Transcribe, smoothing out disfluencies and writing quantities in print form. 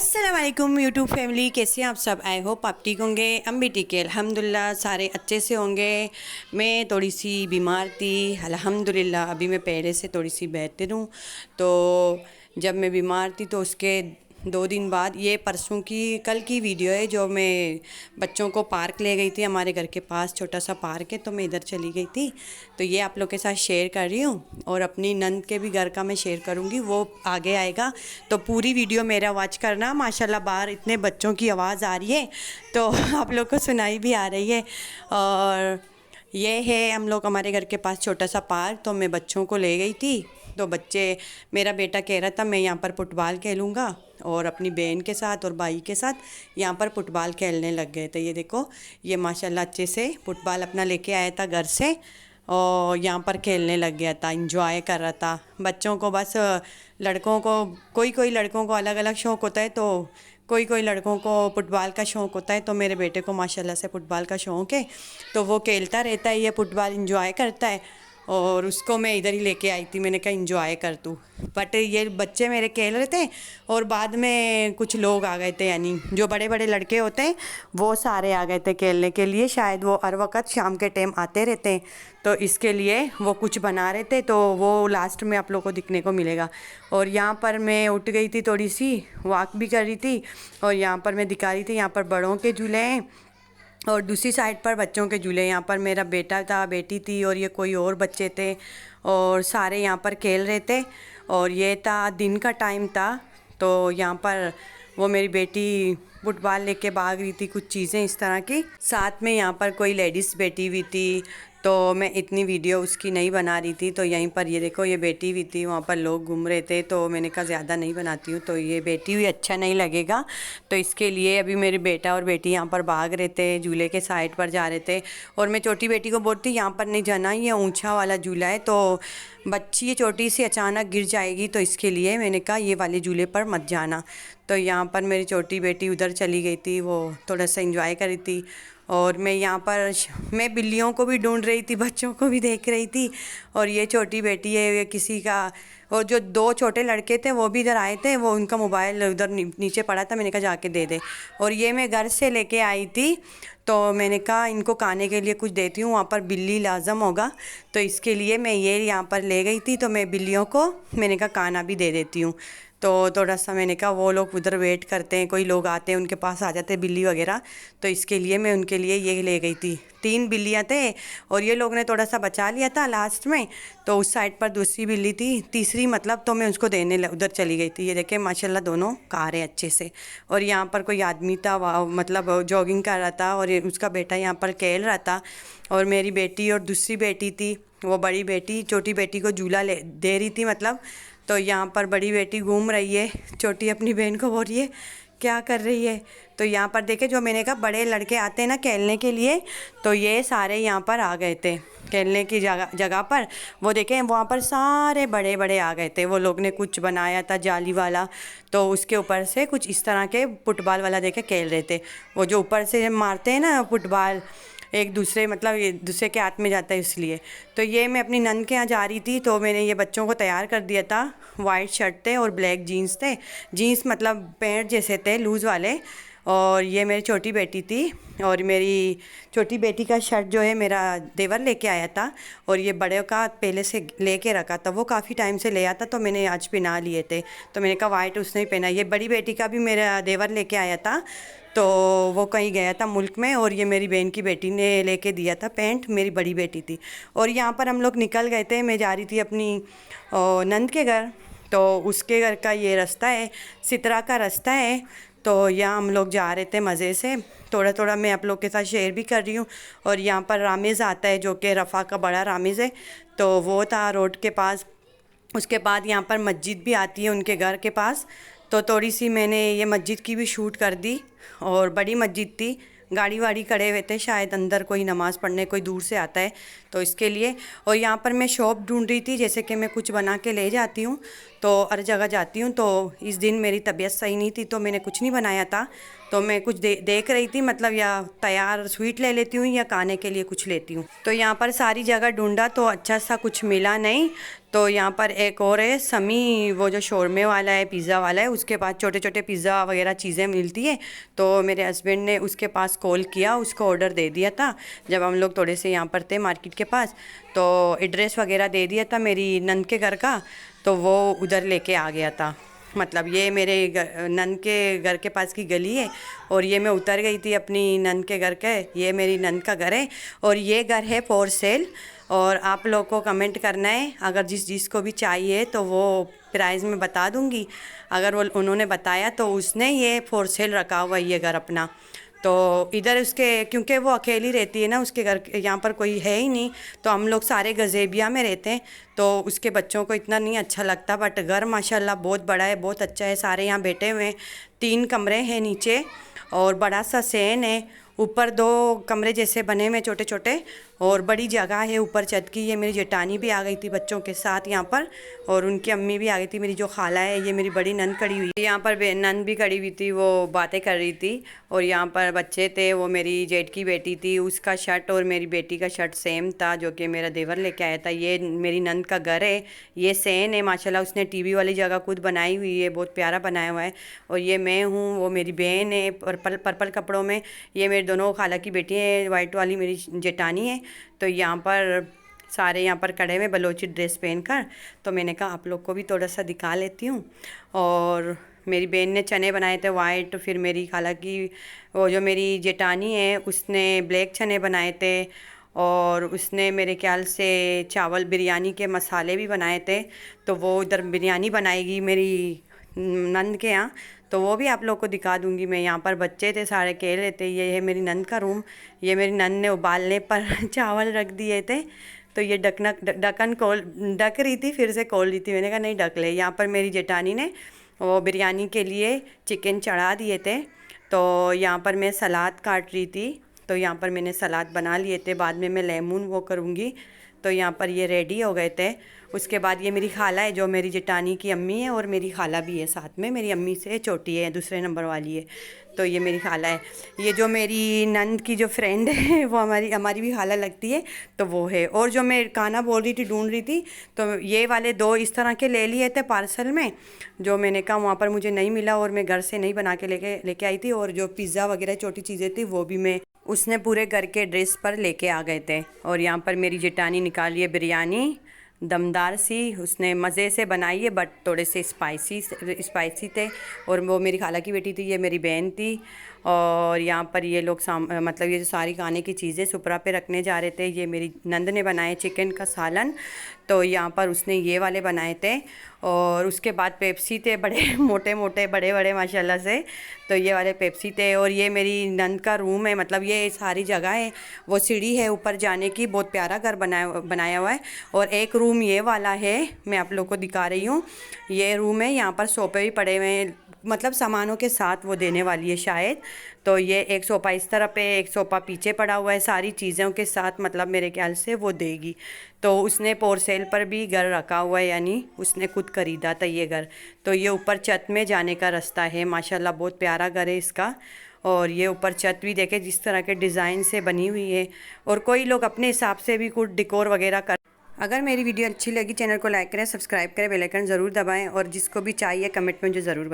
अस्सलाम वालेकुम YouTube family, कैसे हैं आप सब। आई होप आप ठीक होंगे। हम भी ठीक है अल्हम्दुलिल्लाह, सारे अच्छे से होंगे। मैं थोड़ी सी बीमार थी, अल्हम्दुलिल्लाह अभी मैं पहले से थोड़ी सी बेहतर हूँ। तो जब मैं बीमार थी तो उसके 2 दिन बाद, ये परसों की कल की वीडियो है, जो मैं बच्चों को पार्क ले गई थी। हमारे घर के पास छोटा सा पार्क है, तो मैं इधर चली गई थी। तो ये आप लोग के साथ शेयर कर रही हूँ, और अपनी नंद के भी घर का मैं शेयर करूँगी, वो आगे आएगा। तो पूरी वीडियो मेरा वॉच करना। माशाल्लाह बाहर इतने बच्चों की आवाज़ आ रही है, तो आप लोग को सुनाई भी आ रही है। और ये है हम लोग, हमारे घर के पास छोटा सा पार्क, तो मैं बच्चों को ले गई थी। तो बच्चे, मेरा बेटा कह रहा था मैं यहाँ पर फुटबॉल खेलूँगा, और अपनी बहन के साथ और भाई के साथ यहाँ पर फुटबॉल खेलने लग गए। तो ये देखो, ये माशाल्लाह अच्छे से फुटबॉल अपना लेके आया था घर से, और यहाँ पर खेलने लग गया था, इंजॉय कर रहा था। बच्चों को बस, लड़कों को कोई कोई लड़कों को अलग अलग शौक़ होता है, तो कोई कोई लड़कों को फुटबॉल का शौक़ होता है। तो मेरे बेटे को माशाल्लाह से फुटबॉल का शौक़ है, तो वो खेलता रहता है, ये फुटबॉल इंजॉय करता है। और उसको मैं इधर ही लेके आई थी, मैंने कहा इंजॉय कर तू। बट ये बच्चे मेरे खेल रहे थे, और बाद में कुछ लोग आ गए थे, यानी जो बड़े बड़े लड़के होते हैं वो सारे आ गए थे खेलने के लिए। शायद वो हर वक्त शाम के टाइम आते रहते हैं, तो इसके लिए वो कुछ बना रहे थे, तो वो लास्ट में आप लोगों को दिखने को मिलेगा। और यहाँ पर मैं उठ गई थी, थोड़ी सी वॉक भी कर रही थी, और यहाँ पर मैं दिखा रही थी, यहाँ पर बड़ों के झूले हैं और दूसरी साइड पर बच्चों के झूले। यहाँ पर मेरा बेटा था, बेटी थी, और ये कोई और बच्चे थे, और सारे यहाँ पर खेल रहे थे। और ये था दिन का टाइम था, तो यहाँ पर वो मेरी बेटी फुटबॉल लेके भाग रही थी, कुछ चीज़ें इस तरह की। साथ में यहाँ पर कोई लेडीज़ बैठी हुई थी, तो मैं इतनी वीडियो उसकी नहीं बना रही थी। तो यहीं पर ये देखो, ये बैठी हुई थी, वहाँ पर लोग घूम रहे थे, तो मैंने कहा ज़्यादा नहीं बनाती हूँ, तो ये बैठी हुई अच्छा नहीं लगेगा। तो इसके लिए अभी मेरे बेटा और बेटी यहाँ पर भाग रहे थे, झूले के साइड पर जा रहे थे। और मैं छोटी बेटी को बोलती, यहाँ पर नहीं जाना, ये ऊँचा वाला झूला है, तो बच्ची ये छोटी सी अचानक गिर जाएगी, तो इसके लिए मैंने कहा ये वाले झूले पर मत जाना। तो यहाँ पर मेरी छोटी बेटी उधर चली गई थी, वो थोड़ा सा एंजॉय कर रही थी। और मैं यहाँ पर मैं बिल्लियों को भी ढूंढ रही थी, बच्चों को भी देख रही थी। और ये छोटी बेटी है, ये किसी का, और जो 2 छोटे लड़के थे वो भी इधर आए थे, वो उनका मोबाइल उधर नीचे पड़ा था, मैंने कहा जाके दे दे। और ये मैं घर से लेके आई थी, तो मैंने कहा इनको खाने के लिए कुछ देती हूँ, वहाँ पर बिल्ली लाजम होगा, तो इसके लिए मैं ये यहाँ पर ले गई थी। तो मैं बिल्लियों को मैंने कहा खाना भी दे देती हूँ। तो थोड़ा सा मैंने कहा, वो लोग उधर वेट करते हैं, कोई लोग आते हैं उनके पास आ जाते हैं बिल्ली वगैरह, तो इसके लिए मैं उनके लिए ये ले गई थी। 3 बिल्लियाँ थे, और ये लोग ने थोड़ा सा बचा लिया था लास्ट में, तो उस साइड पर दूसरी बिल्ली थी, तीसरी मतलब, तो मैं उसको देने उधर चली गई थी। ये देखें माशाल्लाह दोनों खा रहे अच्छे से। और यहाँ पर कोई आदमी था, मतलब जॉगिंग कर रहा था, और उसका बेटा यहाँ पर खेल रहा था। और मेरी बेटी और दूसरी बेटी थी, वो बड़ी बेटी छोटी बेटी को झूला दे रही थी, मतलब। तो यहाँ पर बड़ी बेटी घूम रही है, छोटी अपनी बहन को बोल रही है क्या कर रही है। तो यहाँ पर देखे, जो मैंने कहा बड़े लड़के आते हैं ना खेलने के लिए, तो ये सारे यहाँ पर आ गए थे खेलने की जगह पर। वो देखें वहाँ पर सारे बड़े बड़े आ गए थे, वो लोग ने कुछ बनाया था जाली वाला, तो उसके ऊपर से कुछ इस तरह के फुटबॉल वाला देखे खेल रहे थे। वो जो ऊपर से मारते हैं ना फुटबॉल एक दूसरे, मतलब ये दूसरे के हाथ में जाता है, इसलिए। तो ये मैं अपनी नंद के यहाँ जा रही थी, तो मैंने ये बच्चों को तैयार कर दिया था। वाइट शर्ट थे और ब्लैक जीन्स थे, जीन्स मतलब पैंट जैसे थे लूज़ वाले। और ये मेरी छोटी बेटी थी, और मेरी छोटी बेटी का शर्ट जो है मेरा देवर लेके आया था, और ये बड़े का पहले से लेके रखा था, वो काफ़ी टाइम से ले आता, तो मैंने आज पहना लिए थे। तो मैंने कहा वाइट उसने ही पहना। ये बड़ी बेटी का भी मेरा देवर लेके आया था, तो वो कहीं गया था मुल्क में, और ये मेरी बहन की बेटी ने लेके दिया था पैंट, मेरी बड़ी बेटी थी। और यहाँ पर हम लोग निकल गए थे, मैं जा रही थी अपनी नंद के घर, तो उसके घर का ये रास्ता है, सितरा का रास्ता है। तो यहाँ हम लोग जा रहे थे मज़े से, थोड़ा थोड़ा मैं आप लोग के साथ शेयर भी कर रही हूँ। और यहाँ पर रामेज़ आता है, जो कि रफ़ा का बड़ा रामेज़ है, तो वो था रोड के पास। उसके बाद यहाँ पर मस्जिद भी आती है उनके घर के पास, तो थोड़ी सी मैंने ये मस्जिद की भी शूट कर दी। और बड़ी मस्जिद थी, गाड़ी वाड़ी खड़े हुए थे, शायद अंदर कोई नमाज़ पढ़ने कोई दूर से आता है, तो इसके लिए। और यहाँ पर मैं शॉप ढूंढ रही थी, जैसे कि मैं कुछ बना के ले जाती हूँ, तो हर जगह जाती हूँ। तो इस दिन मेरी तबीयत सही नहीं थी, तो मैंने कुछ नहीं बनाया था, तो मैं कुछ देख रही थी, मतलब या तैयार स्वीट ले लेती हूँ या खाने के लिए कुछ लेती हूँ। तो यहाँ पर सारी जगह ढूंढा, तो अच्छा सा कुछ मिला नहीं, तो यहाँ पर एक और है समी, वो जो शोरमे वाला है, पिज़्ज़ा वाला है, उसके पास छोटे छोटे पिज़्ज़ा वगैरह चीज़ें मिलती है। तो मेरे हस्बैंड ने उसके पास कॉल किया, उसको ऑर्डर दे दिया था जब हम लोग थोड़े से यहाँ पर थे मार्केट के पास। तो एड्रेस वगैरह दे दिया था मेरी नंद के घर का, तो वो उधर लेके आ गया था। मतलब ये मेरे नंद के घर के पास की गली है और ये मैं उतर गई थी अपनी नंद के घर के। ये मेरी नंद का घर है और ये घर है फॉर सेल। और आप लोग को कमेंट करना है, अगर जिसको भी चाहिए तो वो प्राइस में बता दूंगी। अगर वो उन्होंने बताया तो उसने ये फॉर सेल रखा हुआ ये घर अपना। तो इधर उसके, क्योंकि वो अकेली रहती है ना, उसके घर यहाँ पर कोई है ही नहीं, तो हम लोग सारे गजेबिया में रहते हैं। तो उसके बच्चों को इतना नहीं अच्छा लगता, बट घर माशाल्लाह बहुत बड़ा है, बहुत अच्छा है। सारे यहाँ बैठे हुए हैं, 3 कमरे हैं नीचे और बड़ा सा सेन है। ऊपर 2 कमरे जैसे बने हुए छोटे छोटे और बड़ी जगह है ऊपर छत की। ये मेरी जेठानी भी आ गई थी बच्चों के साथ यहाँ पर, और उनकी अम्मी भी आ गई थी, मेरी जो खाला है। ये मेरी बड़ी नंद खड़ी हुई है यहाँ पर, नंद भी खड़ी हुई थी, वो बातें कर रही थी। और यहाँ पर बच्चे थे, वो मेरी जेठ की बेटी थी, उसका शर्ट और मेरी बेटी का शर्ट सेम था, जो कि मेरा देवर लेके आया था। ये मेरी नंद का घर है, ये सेन है माशाल्लाह, उसने टीवी वाली जगह खुद बनाई हुई है, बहुत प्यारा बनाया हुआ है। और ये मैं हूँ, वो मेरी बहन है पर्पल पर्पल कपड़ों में। ये मेरे दोनों खाला की बेटी है, वाइट वाली मेरी जेठानी है। तो यहाँ पर सारे यहाँ पर खड़े हुए बलोची ड्रेस पहनकर। तो मैंने कहा आप लोग को भी थोड़ा सा दिखा लेती हूँ। और मेरी बहन ने चने बनाए थे वाइट, फिर मेरी खाला की वो जो मेरी जेठानी है उसने ब्लैक चने बनाए थे। और उसने मेरे ख्याल से चावल बिरयानी के मसाले भी बनाए थे। तो वो इधर बिरयानी बनाएगी मेरी नंद के यहाँ, तो वो भी आप लोग को दिखा दूंगी मैं। यहाँ पर बच्चे थे, सारे खेल रहे थे। ये है मेरी नंद का रूम। ये मेरी नंद ने उबालने पर चावल रख दिए थे, तो ये ढक्कन खोल ढक रही थी, फिर से खोल रही थी। मैंने कहा नहीं ढक ले। यहाँ पर मेरी जेठानी ने वो बिरयानी के लिए चिकन चढ़ा दिए थे। तो यहाँ पर मैं सलाद काट रही थी, तो यहाँ पर मैंने सलाद बना लिए थे, बाद में मैं लेमन वो करूँगी। तो यहाँ पर ये रेडी हो गए थे। उसके बाद ये मेरी खाला है, जो मेरी जेठानी की अम्मी है, और मेरी खाला भी है साथ में, मेरी अम्मी से छोटी है, दूसरे नंबर वाली है। तो ये मेरी खाला है। ये जो मेरी नंद की जो फ्रेंड है वो हमारी भी खाला लगती है, तो वो है। और जो मैं खाना बोल रही थी, ढूंढ रही थी, तो ये वाले 2 इस तरह के ले लिए थे पार्सल में, जो मैंने कहा वहाँ पर मुझे नहीं मिला और मैं घर से नहीं बना के लेके आई थी। और जो पिज़्ज़ा वगैरह छोटी चीज़ें थी वो भी मैं उसने पूरे घर के ड्रेस पर लेके आ गए थे। और यहाँ पर मेरी जेठानी निकाली है बिरयानी, दमदार सी, उसने मज़े से बनाई है, बट थोड़े से स्पाइसी थे। और वो मेरी खाला की बेटी थी, ये मेरी बहन थी। और यहाँ पर ये लोग मतलब ये जो सारी खाने की चीज़ें सुपरा पे रखने जा रहे थे। ये मेरी नंद ने बनाए चिकन का सालन, तो यहाँ पर उसने ये वाले बनाए थे। और उसके बाद पेप्सी थे, बड़े मोटे मोटे बड़े बड़े माशाल्लाह से, तो ये वाले पेप्सी थे। और ये मेरी नंद का रूम है, मतलब ये सारी जगह है, वो सीढ़ी है ऊपर जाने की, बहुत प्यारा घर बनाया हुआ है। और एक रूम ये वाला है, मैं आप लोग को दिखा रही हूँ। ये रूम है, यहाँ पर सोफे भी पड़े हुए हैं, मतलब सामानों के साथ वो देने वाली है शायद। तो ये एक सोफ़ा इस तरफ है, एक सोफ़ा पीछे पड़ा हुआ है, सारी चीज़ों के साथ, मतलब मेरे ख्याल से वो देगी। तो उसने फॉर सेल पर भी घर रखा हुआ है, यानी उसने खुद ख़रीदा था ये घर। तो ये ऊपर छत में जाने का रास्ता है, माशाल्लाह बहुत प्यारा घर है इसका। और ये ऊपर छत भी देखे जिस तरह के डिज़ाइन से बनी हुई है। और कोई लोग अपने हिसाब से भी कुछ डेकोर वगैरह कर। अगर मेरी वीडियो अच्छी लगी, चैनल को लाइक करें, सब्सक्राइब करें, बेल आइकन ज़रूर दबाएं, और जिसको भी चाहिए कमेंट में मुझे ज़रूर बताएं।